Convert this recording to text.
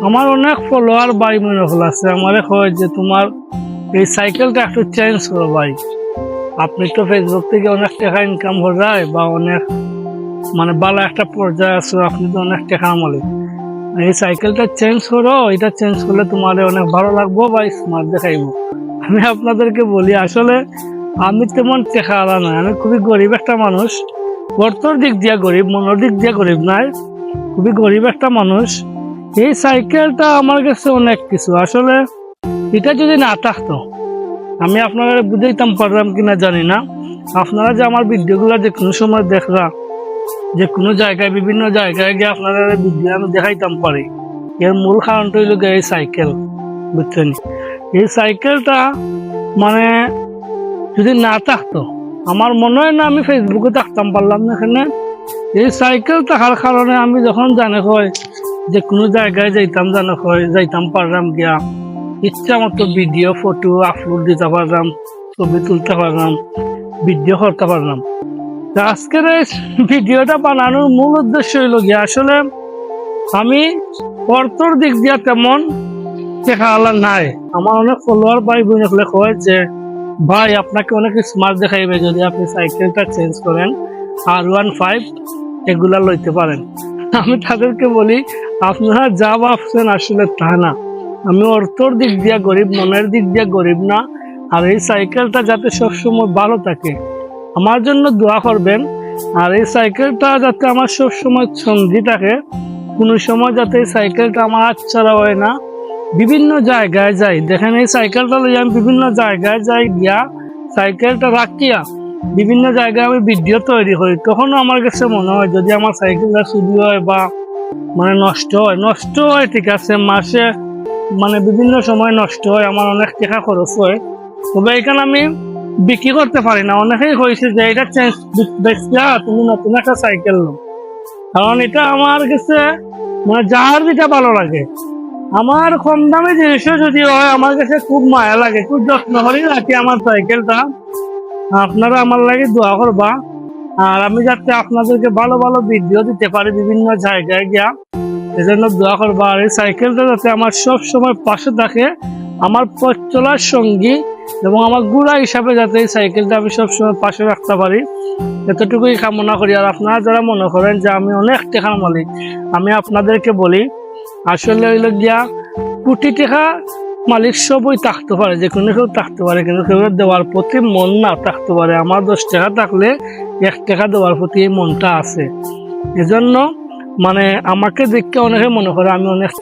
আমার অনেক ফলোয়ার ভাই মনে আছে আমার হয় যে তোমার এই সাইকেলটা একটু চেঞ্জ করো ভাই। আপনি তো ফেসবুক থেকে অনেক টাকা ইনকাম হয়ে যায় বা অনেক মানে ভালো একটা পর্যায়ে আছো, আপনি তো অনেক টাকা মালিক। এই সাইকেলটা চেঞ্জ করো, এটা চেঞ্জ করলে তোমার অনেক ভালো লাগবো বা স্মার্ট দেখাইবো। আমি আপনাদেরকে বলি আসলে আমি তেমন টাকা আলা নয়, আমি খুবই গরিব একটা মানুষ। অর্থর দিক দিয়ে গরিব, মনের দিক দিয়ে গরিব নয়, খুবই গরিব একটা মানুষ। এই সাইকেলটা আমার কাছে অনেক কিছু। আসলে এটা যদি না থাকতো আমি আপনারা বুঝাইতাম পারলাম কিনা জানি না। আপনারা যে আমার ভিডিওগুলো যে কোনো সময় দেখরা, যে কোনো জায়গায় বিভিন্ন জায়গায় গিয়ে আপনারা ভিডিও আমি দেখাইতাম পারি, এর মূল কারণটা হইল এই সাইকেল, বুঝছেন? এই সাইকেলটা মানে যদি না থাকতো আমার মনে হয় না আমি ফেসবুকে থাকতাম পারলাম না। এখানে এই সাইকেল থাকার কারণে আমি যখন জানে হয় যে কোনো জায়গায় যাইতাম পারলাম গিয়া ইচ্ছা মতো ভিডিও ফটো আপলোড দিতে পারলাম, ছবি তুলতে পারলাম, ভিডিও করতে পারলাম। আজকের এই ভিডিওটা বানানোর মূল উদ্দেশ্য হইল গিয়া আসলে আমি অর্থর দিক দিয়া তেমন টেকা আলা নাই। আমার অনেক ফলোয়ার ভাই বোন কয় যে ভাই আপনাকে অনেক স্মার্ট দেখাইবে যদি আপনি সাইকেলটা চেঞ্জ করেন, R15 এগুলা লইতে পারেন। আমি তাদেরকে বলি আপনারা যা ভাবছেন আসলে তা না। আমি অর্থর দিক দিয়া গরিব, মনের দিক দিয়া গরিব না। আর এই সাইকেলটা যাতে সবসময় ভালো থাকে আমার জন্য দোয়া করবেন। আর এই সাইকেলটা যাতে আমার সবসময় সঙ্গী থাকে, কোনো সময় যাতে এই সাইকেলটা আমার হাত ছাড়া হয় না। বিভিন্ন জায়গায় যাই, দেখেন এই সাইকেলটা লইয়া আমি বিভিন্ন জায়গায় যাই, গিয়া সাইকেলটা রাখিয়া বিভিন্ন জায়গায় আমি ভিডিও তৈরি করি। তখনও আমার কাছে মনে হয় যদি আমার সাইকেলটা চুরি হয় বা মানে নষ্ট হয় ঠিক আছে, মাসে মানে বিভিন্ন সময় নষ্ট হয়, আমার অনেক টাকা খরচ হয়, তবে এখানে আমি বিক্রি করতে পারি না। অনেকেই হয়েছে যে এটা চেঞ্জ বেচা তুমি নতুন একটা সাইকেল লো, কারণ এটা আমার কাছে মানে যার যেটা ভালো লাগে। আমার কম দামি জিনিসও যদি হয় আমার কাছে খুব মায়া লাগে, খুব যত্ন করে রাখি আমার সাইকেলটা। আপনারা আমার লাগে দোয়া করবা। আর আমি যাতে আপনাদেরকে ভালো ভালো ভিডিও দিতে পারি বিভিন্ন জায়গায় গিয়া, এজন্য দোয়া করবা। আর এই সাইকেলটা যাতে আমার সব সময় পাশে থাকে, আমার পথ চলার সঙ্গী এবং আমার গুড়া হিসাবে যাতে এই সাইকেলটা আমি সবসময় পাশে রাখতে পারি, এতটুকুই কামনা করি। আর আপনারা যারা মনে করেন যে আমি অনেক টাকার মালিক, আমি আপনাদেরকে বলি আসলে হইল গিয়া কোটি টাকা মালিক সবই থাকতে পারে, যে কোনো কেউ থাকতে পারে, কিন্তু কেউ দেওয়ার প্রতি মন না থাকতে পারে। আমার 10 টাকা থাকলে 1 টাকা দেওয়ার প্রতি এই মনটা আছে। এজন্য মানে আমাকে দেখে অনেকে মনে করে আমি অনেক